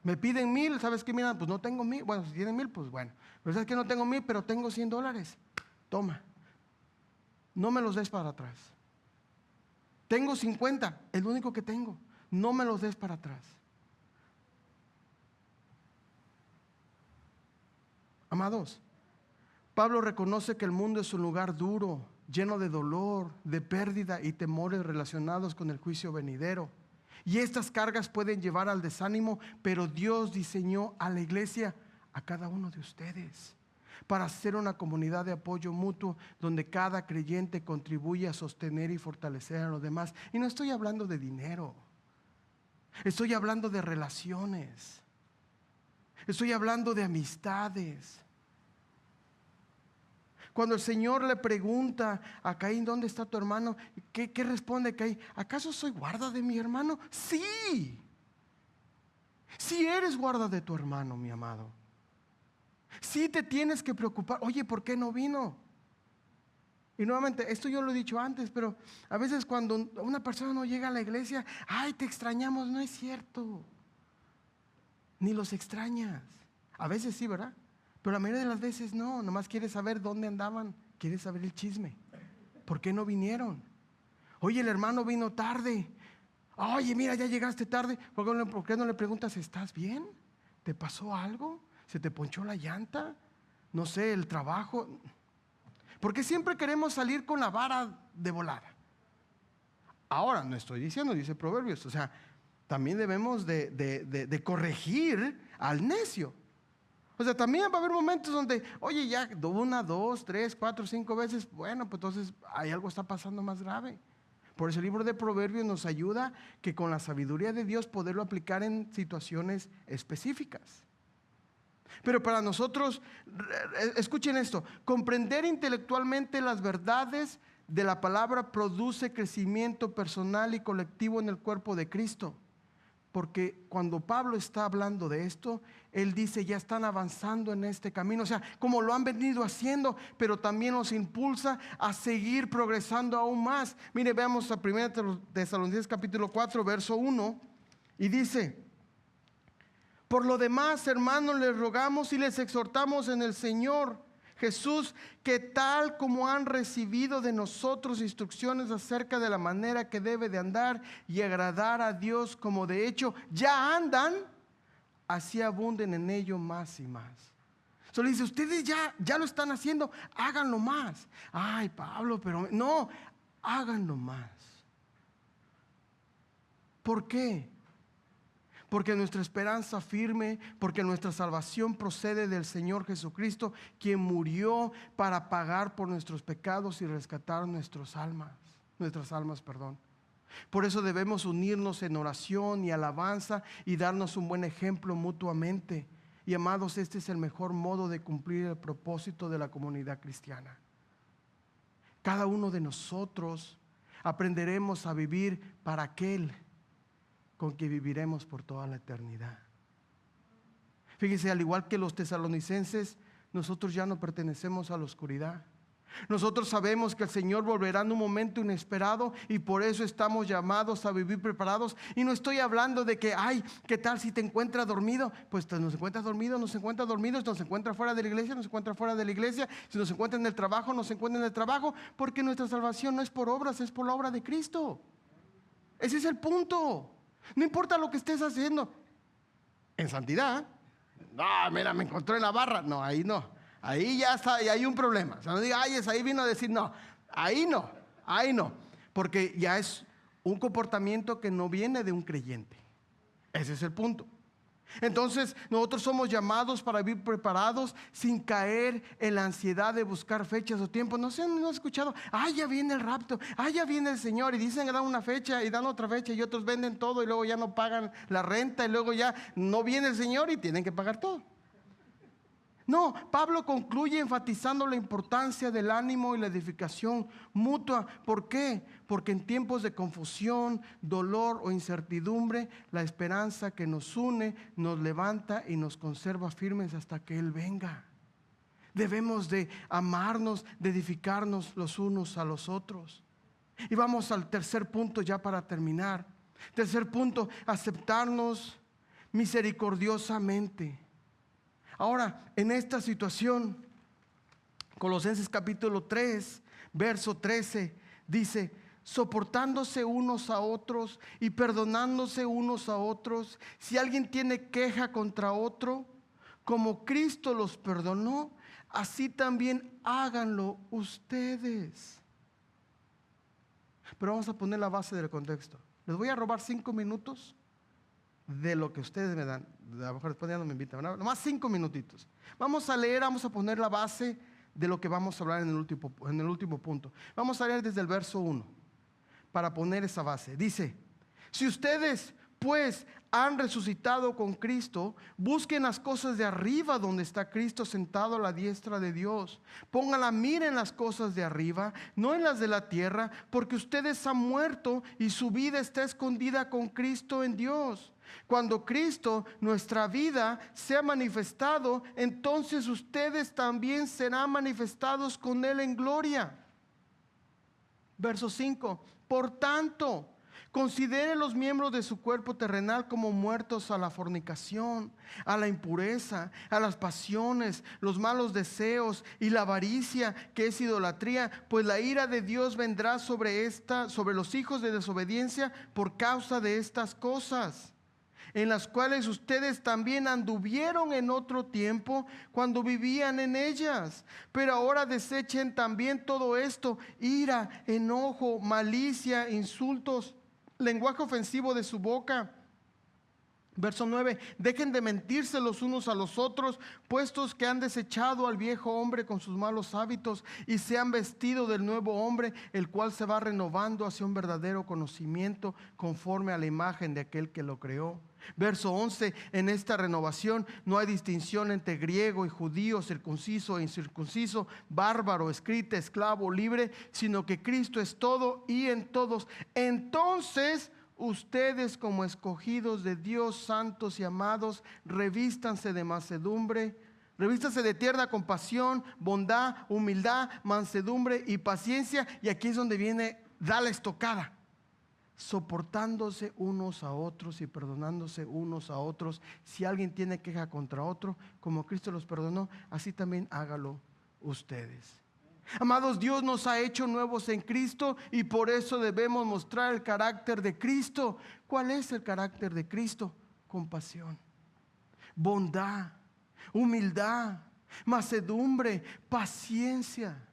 Me piden 1,000, ¿sabes qué? Mira, pues no tengo 1,000. Bueno, si tienen 1,000, pues bueno. Pero ¿sabes qué? No tengo 1,000, pero tengo $100. Toma. No me los des para atrás. Tengo 50, el único que tengo. No me los des para atrás. Amados, Pablo reconoce que el mundo es un lugar duro, lleno de dolor, de pérdida y temores relacionados con el juicio venidero. Y estas cargas pueden llevar al desánimo, pero Dios diseñó a la iglesia, a cada uno de ustedes, para ser una comunidad de apoyo mutuo donde cada creyente contribuye a sostener y fortalecer a los demás. Y no estoy hablando de dinero, estoy hablando de relaciones, estoy hablando de amistades. Cuando el Señor le pregunta a Caín, ¿dónde está tu hermano? ¿Qué responde Caín? ¿Acaso soy guarda de mi hermano? Sí. Sí eres guarda de tu hermano, mi amado. Sí te tienes que preocupar. Oye, ¿por qué no vino? Y nuevamente, esto yo lo he dicho antes, pero a veces cuando una persona no llega a la iglesia, ay, te extrañamos. No es cierto. Ni los extrañas. A veces sí, ¿verdad? Pero la mayoría de las veces no, nomás quieres saber dónde andaban, quieres saber el chisme. ¿Por qué no vinieron? Oye, el hermano vino tarde. Oye, mira, ya llegaste tarde. ¿Por qué no le preguntas, ¿estás bien? ¿Te pasó algo? ¿Se te ponchó la llanta? No sé, el trabajo. Porque siempre queremos salir con la vara de volada. Ahora, no estoy diciendo, dice Proverbios, o sea, también debemos de corregir al necio. O sea, también va a haber momentos donde, oye, ya 1, 2, 3, 4, 5 veces, bueno, pues entonces hay algo está pasando más grave. Por eso el libro de Proverbios nos ayuda que con la sabiduría de Dios poderlo aplicar en situaciones específicas. Pero para nosotros, escuchen esto, comprender intelectualmente las verdades de la palabra produce crecimiento personal y colectivo en el cuerpo de Cristo. Porque cuando Pablo está hablando de esto, él dice, ya están avanzando en este camino. O sea, como lo han venido haciendo, pero también nos impulsa a seguir progresando aún más. Mire, veamos a 1 Tesalonicenses capítulo 4, verso 1. Y dice, por lo demás, hermanos, les rogamos y les exhortamos en el Señor Jesús, que tal como han recibido de nosotros instrucciones acerca de la manera que debe de andar y agradar a Dios, como de hecho ya andan, así abunden en ello más y más. Solo dice, ustedes ya lo están haciendo, háganlo más. Ay, Pablo, pero no, háganlo más. ¿Por qué? Porque nuestra esperanza firme, porque nuestra salvación procede del Señor Jesucristo, quien murió para pagar por nuestros pecados y rescatar nuestras almas. Por eso debemos unirnos en oración y alabanza y darnos un buen ejemplo mutuamente. Y amados, este es el mejor modo de cumplir el propósito de la comunidad cristiana. Cada uno de nosotros aprenderemos a vivir para aquel con que viviremos por toda la eternidad. Fíjense, al igual que los tesalonicenses, nosotros ya no pertenecemos a la oscuridad. Nosotros sabemos que el Señor volverá en un momento inesperado y por eso estamos llamados a vivir preparados. Y no estoy hablando de que, ¿qué tal si te encuentras dormido? Pues nos encuentras dormidos, nos encuentra fuera de la iglesia, nos encuentra fuera de la iglesia. Si nos encuentra en el trabajo, nos encuentra en el trabajo, porque nuestra salvación no es por obras, es por la obra de Cristo. Ese es el punto. No importa lo que estés haciendo en santidad. No, mira, me encontró en la barra. No, ahí no. Ahí ya está, ahí hay un problema. O sea, no diga, ahí vino a decir, no. Ahí no. Porque ya es un comportamiento que no viene de un creyente. Ese es el punto. Entonces, nosotros somos llamados para vivir preparados sin caer en la ansiedad de buscar fechas o tiempos. No se han escuchado, ya viene el rapto, ya viene el Señor, y dicen que dan una fecha y dan otra fecha, y otros venden todo y luego ya no pagan la renta, y luego ya no viene el Señor y tienen que pagar todo. No, Pablo concluye enfatizando la importancia del ánimo y la edificación mutua. ¿Por qué? Porque en tiempos de confusión, dolor o incertidumbre, la esperanza que nos une, nos levanta y nos conserva firmes hasta que Él venga. Debemos de amarnos, de edificarnos los unos a los otros. Y vamos al tercer punto ya para terminar. Tercer punto, aceptarnos misericordiosamente. Ahora, en esta situación, Colosenses capítulo 3, verso 13, dice, soportándose unos a otros y perdonándose unos a otros. Si alguien tiene queja contra otro, como Cristo los perdonó, así también háganlo ustedes. Pero vamos a poner la base del contexto. Les voy a robar 5 minutos de lo que ustedes me dan. A lo mejor después ya no me invitan, ¿verdad? Nomás 5 minutitos. Vamos a leer, vamos a poner la base de lo que vamos a hablar en el último punto. Vamos a leer desde el verso 1 para poner esa base. Dice, si ustedes pues han resucitado con Cristo, busquen las cosas de arriba donde está Cristo sentado a la diestra de Dios. Pongan la mira en las cosas de arriba, no en las de la tierra, porque ustedes han muerto y su vida está escondida con Cristo en Dios. Cuando Cristo, nuestra vida, sea manifestado, entonces ustedes también serán manifestados con Él en gloria. Verso 5. Por tanto, considere los miembros de su cuerpo terrenal como muertos a la fornicación, a la impureza, a las pasiones, los malos deseos y la avaricia, que es idolatría, pues la ira de Dios vendrá sobre los hijos de desobediencia por causa de estas cosas, en las cuales ustedes también anduvieron en otro tiempo cuando vivían en ellas. Pero ahora desechen también todo esto: ira, enojo, malicia, insultos, lenguaje ofensivo de su boca. Verso 9, dejen de mentirse los unos a los otros, puestos que han desechado al viejo hombre con sus malos hábitos y se han vestido del nuevo hombre, el cual se va renovando hacia un verdadero conocimiento conforme a la imagen de aquel que lo creó. Verso 11, en esta renovación no hay distinción entre griego y judío, circunciso e incircunciso, bárbaro, escrita, esclavo, libre, sino que Cristo es todo y en todos. Entonces, ustedes, como escogidos de Dios, santos y amados, revístanse de mansedumbre, revístanse de tierna compasión, bondad, humildad, mansedumbre y paciencia. Y aquí es donde viene, da la estocada. Soportándose unos a otros y perdonándose unos a otros. Si alguien tiene queja contra otro, como Cristo los perdonó, así también hágalo ustedes. Amados, Dios nos ha hecho nuevos en Cristo y por eso debemos mostrar el carácter de Cristo. ¿Cuál es el carácter de Cristo? Compasión, bondad, humildad, mansedumbre, paciencia.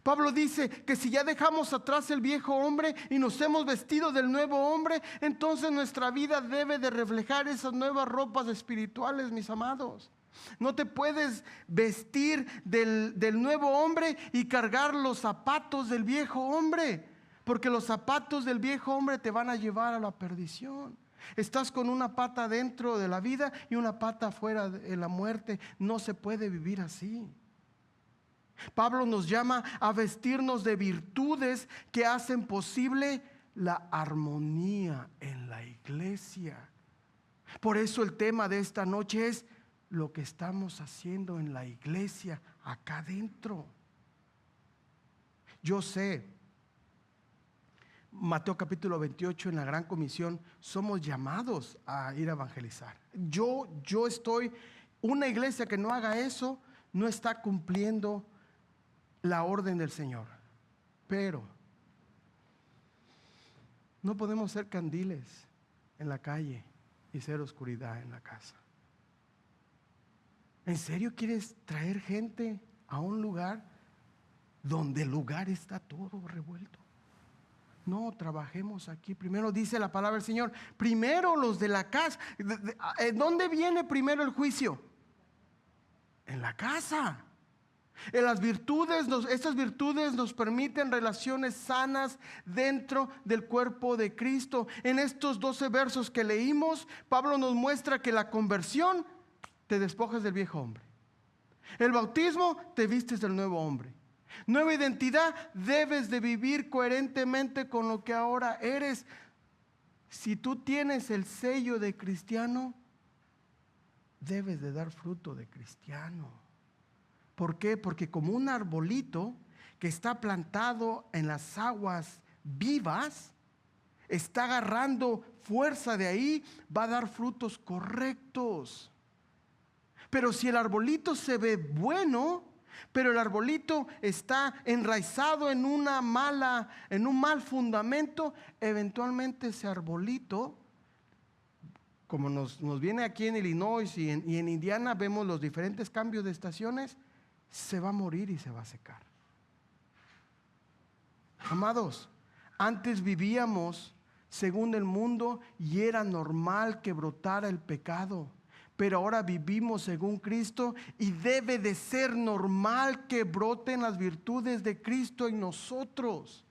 Pablo dice que si ya dejamos atrás el viejo hombre y nos hemos vestido del nuevo hombre, entonces nuestra vida debe de reflejar esas nuevas ropas espirituales, mis amados. No te puedes vestir del nuevo hombre y cargar los zapatos del viejo hombre, porque los zapatos del viejo hombre te van a llevar a la perdición. Estás con una pata dentro de la vida y una pata fuera de la muerte. No se puede vivir así. Pablo nos llama a vestirnos de virtudes que hacen posible la armonía en la iglesia. Por eso el tema de esta noche es lo que estamos haciendo en la iglesia acá adentro. Yo sé, Mateo capítulo 28, en la Gran Comisión, somos llamados a ir a evangelizar. Yo estoy, una iglesia que no haga eso, no está cumpliendo la orden del Señor. Pero no podemos ser candiles en la calle y ser oscuridad en la casa. ¿En serio quieres traer gente a un lugar donde el lugar está todo revuelto? No, trabajemos aquí. Primero dice la palabra del Señor, primero los de la casa. ¿Dónde viene primero el juicio? En la casa. En las virtudes, estas virtudes nos permiten relaciones sanas dentro del cuerpo de Cristo. En estos 12 versos que leímos, Pablo nos muestra que la conversión te despojas del viejo hombre. El bautismo te vistes del nuevo hombre. Nueva identidad, debes de vivir coherentemente con lo que ahora eres. Si tú tienes el sello de cristiano, debes de dar fruto de cristiano. ¿Por qué? Porque como un arbolito que está plantado en las aguas vivas, está agarrando fuerza de ahí, va a dar frutos correctos. Pero si el arbolito se ve bueno, pero el arbolito está enraizado en un mal fundamento, eventualmente ese arbolito, como nos viene aquí en Illinois y en Indiana, vemos los diferentes cambios de estaciones, se va a morir y se va a secar. Amados, antes vivíamos según el mundo y era normal que brotara el pecado. Pero ahora vivimos según Cristo y debe de ser normal que broten las virtudes de Cristo en nosotros.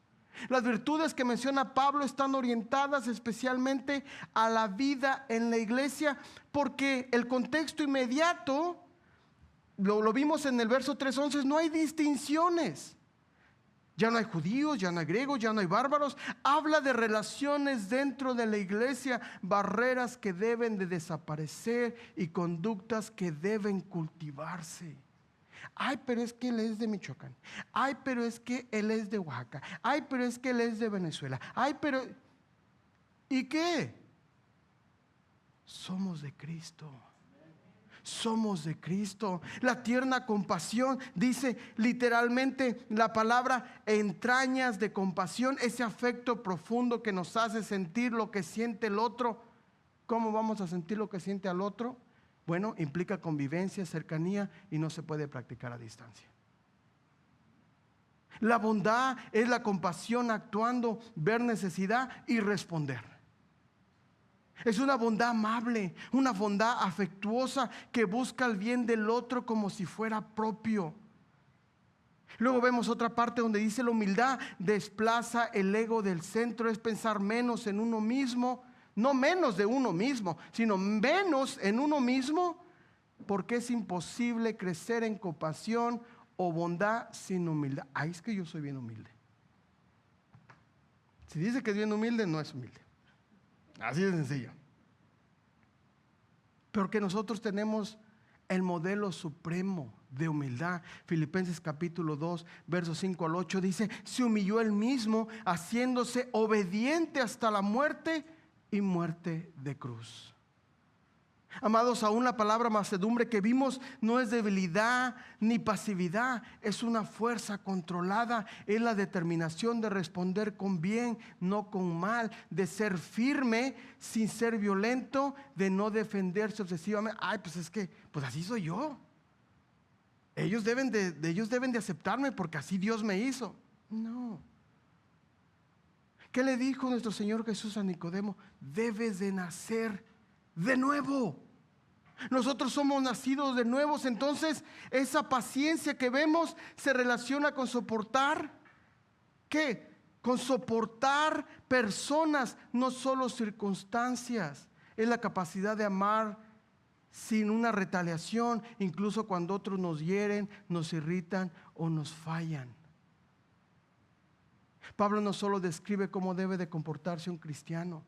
Las virtudes que menciona Pablo están orientadas especialmente a la vida en la iglesia, porque el contexto inmediato, lo vimos en el verso 3:11, no hay distinciones. Ya no hay judíos, ya no hay griegos, ya no hay bárbaros. Habla de relaciones dentro de la iglesia, barreras que deben de desaparecer y conductas que deben cultivarse. Ay, pero es que él es de Michoacán. Ay, pero es que él es de Oaxaca. Ay, pero es que él es de Venezuela. Ay, pero... ¿Y qué? Somos de Cristo. Somos de Cristo. La tierna compasión, dice literalmente la palabra entrañas de compasión, ese afecto profundo que nos hace sentir lo que siente el otro. ¿Cómo vamos a sentir lo que siente al otro? Bueno, implica convivencia, cercanía y no se puede practicar a distancia. La bondad es la compasión actuando, ver necesidad y responder. Es una bondad amable, una bondad afectuosa que busca el bien del otro como si fuera propio. Luego vemos otra parte donde dice la humildad desplaza el ego del centro, es pensar menos en uno mismo, no menos de uno mismo, sino menos en uno mismo, porque es imposible crecer en compasión o bondad sin humildad. Ay, es que yo soy bien humilde. Si dice que es bien humilde, no es humilde. Así de sencillo. Pero que nosotros tenemos el modelo supremo de humildad. Filipenses capítulo 2, versos 5 al 8 dice: se humilló él mismo, haciéndose obediente hasta la muerte y muerte de cruz. Amados, aún la palabra mansedumbre que vimos no es debilidad ni pasividad, es una fuerza controlada, es la determinación de responder con bien, no con mal, de ser firme sin ser violento, de no defenderse obsesivamente. Ay, pues es que, pues así soy yo. ellos deben de aceptarme porque así Dios me hizo. No. ¿Qué le dijo nuestro Señor Jesús a Nicodemo? Debes de nacer de nuevo. Nosotros somos nacidos de nuevos. Entonces esa paciencia que vemos se relaciona con soportar. ¿Qué? Con soportar personas, no solo circunstancias. Es la capacidad de amar sin una retaliación, incluso cuando otros nos hieren, nos irritan o nos fallan. Pablo no solo describe cómo debe de comportarse un cristiano,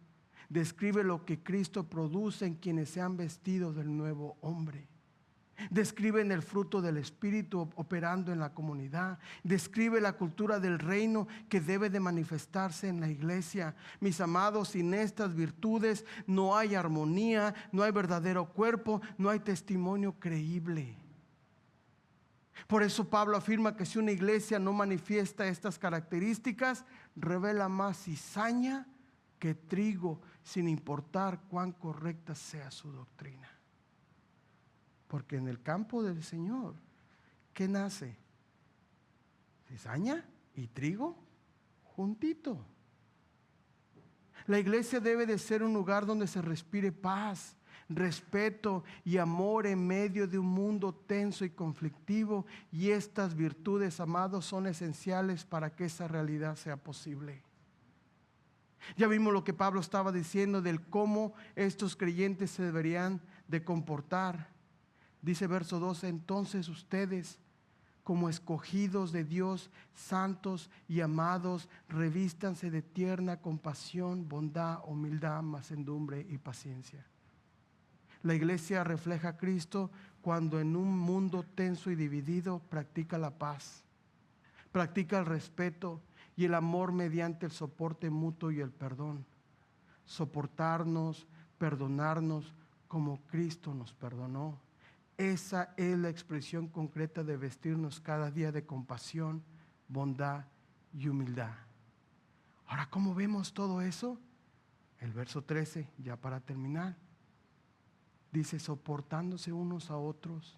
describe lo que Cristo produce en quienes se han vestido del nuevo hombre. Describen el fruto del Espíritu operando en la comunidad. Describe la cultura del reino que debe de manifestarse en la iglesia. Mis amados, sin estas virtudes no hay armonía, no hay verdadero cuerpo, no hay testimonio creíble. Por eso Pablo afirma que si una iglesia no manifiesta estas características, revela más cizaña que trigo, sin importar cuán correcta sea su doctrina. Porque en el campo del Señor, ¿qué nace? Cizaña y trigo juntito. La iglesia debe de ser un lugar donde se respire paz, respeto y amor en medio de un mundo tenso y conflictivo. Y estas virtudes, amados, son esenciales para que esa realidad sea posible. Ya vimos lo que Pablo estaba diciendo del cómo estos creyentes se deberían de comportar. Dice verso 12, entonces ustedes, como escogidos de Dios, santos y amados, revístanse de tierna compasión, bondad, humildad, mansedumbre y paciencia. La iglesia refleja a Cristo cuando en un mundo tenso y dividido practica la paz, practica el respeto y el amor mediante el soporte mutuo y el perdón. Soportarnos, perdonarnos como Cristo nos perdonó. Esa es la expresión concreta de vestirnos cada día de compasión, bondad y humildad. Ahora, ¿cómo vemos todo eso? El verso 13, ya para terminar, dice soportándose unos a otros,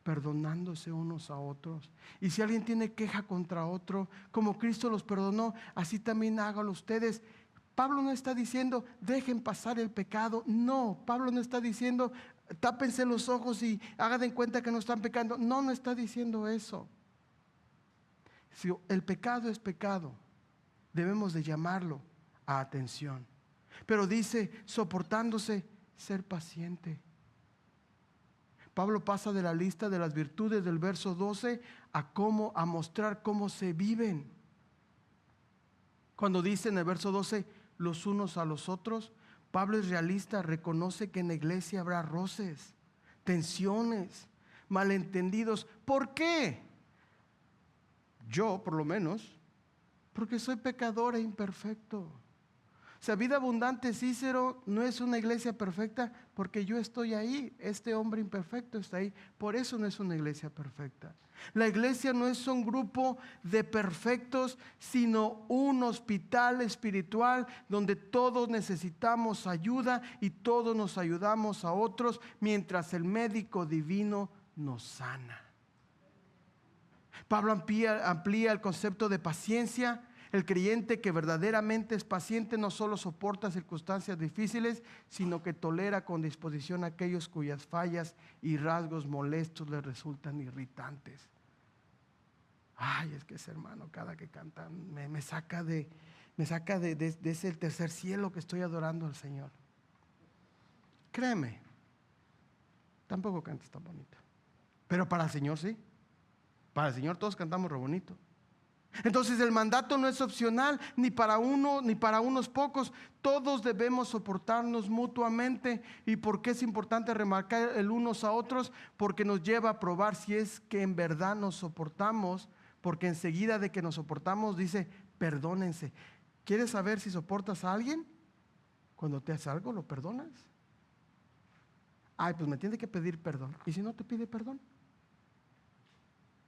perdonándose unos a otros. Y si alguien tiene queja contra otro, como Cristo los perdonó, así también háganlo ustedes. Pablo no está diciendo dejen pasar el pecado. No, Pablo no está diciendo tápense los ojos y hagan de cuenta que no están pecando. No, no está diciendo eso. Si el pecado es pecado, debemos de llamarlo a atención. Pero dice soportándose, ser paciente. Pablo pasa de la lista de las virtudes del verso 12 a mostrar cómo se viven. Cuando dice en el verso 12 los unos a los otros, Pablo es realista, reconoce que en la iglesia habrá roces, tensiones, malentendidos. ¿Por qué? Yo, por lo menos, porque soy pecador e imperfecto. O sea, Vida Abundante Cícero no es una iglesia perfecta porque yo estoy ahí. Este hombre imperfecto está ahí. Por eso no es una iglesia perfecta. La iglesia no es un grupo de perfectos, sino un hospital espiritual donde todos necesitamos ayuda y todos nos ayudamos a otros mientras el médico divino nos sana. Pablo amplía el concepto de paciencia. El creyente que verdaderamente es paciente no solo soporta circunstancias difíciles, sino que tolera con disposición a aquellos cuyas fallas y rasgos molestos le resultan irritantes. Ay, es que ese hermano cada que canta me saca de ese tercer cielo que estoy adorando al Señor. Créeme, tampoco cantas tan bonito, pero para el Señor sí. Para el Señor todos cantamos re bonito. Entonces el mandato no es opcional ni para uno ni para unos pocos. Todos debemos soportarnos mutuamente. ¿Y por qué es importante remarcar el unos a otros? Porque nos lleva a probar si es que en verdad nos soportamos. Porque enseguida de que nos soportamos dice perdónense. ¿Quieres saber si soportas a alguien? Cuando te hace algo, ¿lo perdonas? Ay, pues me tiene que pedir perdón. ¿Y si no te pide perdón?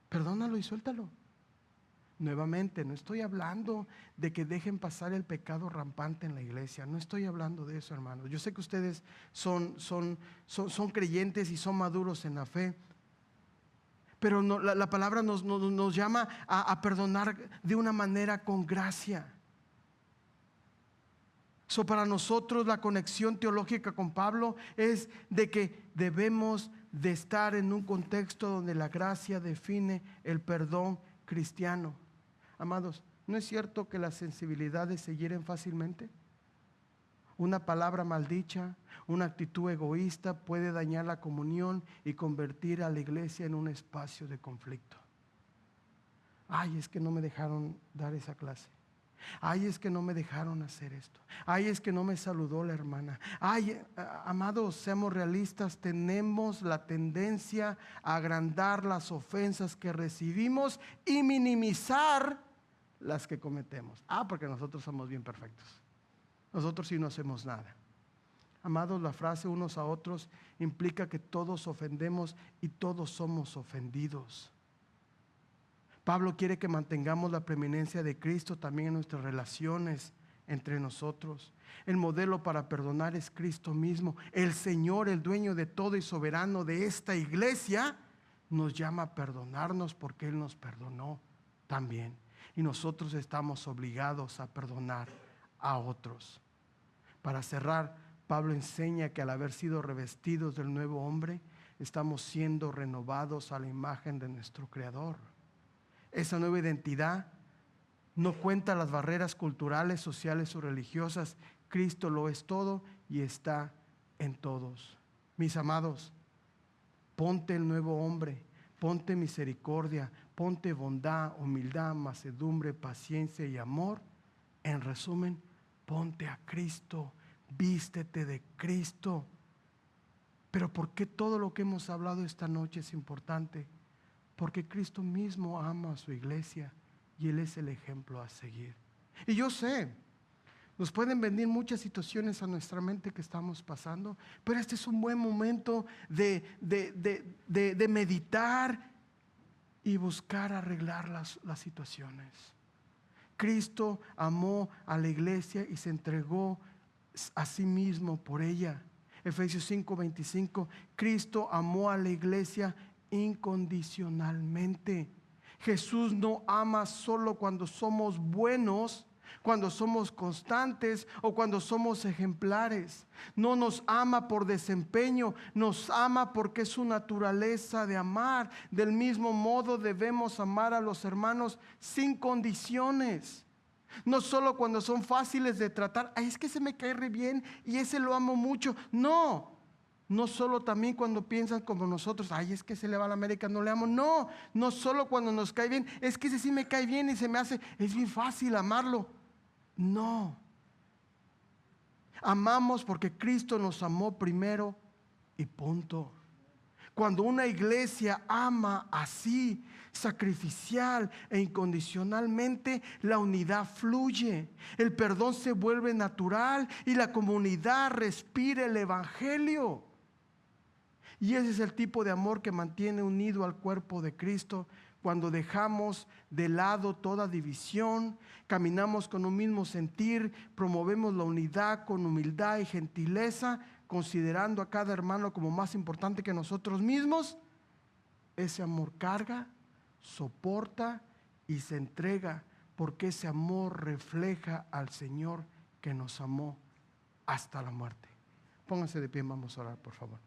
Perdónalo y suéltalo. Nuevamente, no estoy hablando de que dejen pasar el pecado rampante en la iglesia. No estoy hablando de eso, hermanos. Yo sé que ustedes son creyentes y son maduros en la fe. Pero la palabra nos llama a perdonar de una manera con gracia. Para nosotros la conexión teológica con Pablo es de que debemos de estar en un contexto donde la gracia define el perdón cristiano. Amados, ¿no es cierto que las sensibilidades se hieren fácilmente? Una palabra maldicha, una actitud egoísta puede dañar la comunión y convertir a la iglesia en un espacio de conflicto. Ay, es que no me dejaron dar esa clase. Ay, es que no me dejaron hacer esto. Ay, es que no me saludó la hermana. Ay, amados, seamos realistas. Tenemos la tendencia a agrandar las ofensas que recibimos y minimizar las que cometemos. Porque nosotros somos bien perfectos. Nosotros sí no hacemos nada. Amados, la frase unos a otros implica que todos ofendemos y todos somos ofendidos. Pablo quiere que mantengamos la preeminencia de Cristo también en nuestras relaciones entre nosotros. El modelo para perdonar es Cristo mismo. El Señor, el dueño de todo y soberano de esta iglesia, nos llama a perdonarnos porque Él nos perdonó también. Y nosotros estamos obligados a perdonar a otros. Para cerrar, Pablo enseña que al haber sido revestidos del nuevo hombre, estamos siendo renovados a la imagen de nuestro Creador. Esa nueva identidad no cuenta las barreras culturales, sociales o religiosas. Cristo lo es todo y está en todos. Mis amados, ponte el nuevo hombre, ponte misericordia, ponte bondad, humildad, mansedumbre, paciencia y amor. En resumen, ponte a Cristo, vístete de Cristo. Pero ¿por qué todo lo que hemos hablado esta noche es importante? Porque Cristo mismo ama a su iglesia y Él es el ejemplo a seguir. Y yo sé, nos pueden venir muchas situaciones a nuestra mente que estamos pasando, pero este es un buen momento de meditar y buscar arreglar las situaciones. Cristo amó a la iglesia y se entregó a sí mismo por ella. Efesios 5:25, Cristo amó a la iglesia incondicionalmente. Jesús no ama solo cuando somos buenos, cuando somos constantes o cuando somos ejemplares. No nos ama por desempeño, nos ama porque es su naturaleza de amar. Del mismo modo debemos amar a los hermanos sin condiciones. No solo cuando son fáciles de tratar. Ay, es que ese me cae re bien y ese lo amo mucho. No solo también cuando piensan como nosotros. Ay, es que se le va a la América, no le amo. No solo cuando nos cae bien. Es que ese sí me cae bien y se me hace, es bien fácil amarlo. No. Amamos porque Cristo nos amó primero y punto. Cuando una iglesia ama así, sacrificial e incondicionalmente, la unidad fluye, el perdón se vuelve natural y la comunidad respira el evangelio. Y ese es el tipo de amor que mantiene unido al cuerpo de Cristo. Cuando dejamos de lado toda división, caminamos con un mismo sentir, promovemos la unidad con humildad y gentileza, considerando a cada hermano como más importante que nosotros mismos. Ese amor carga, soporta y se entrega, porque ese amor refleja al Señor que nos amó hasta la muerte. Pónganse de pie, vamos a orar, por favor.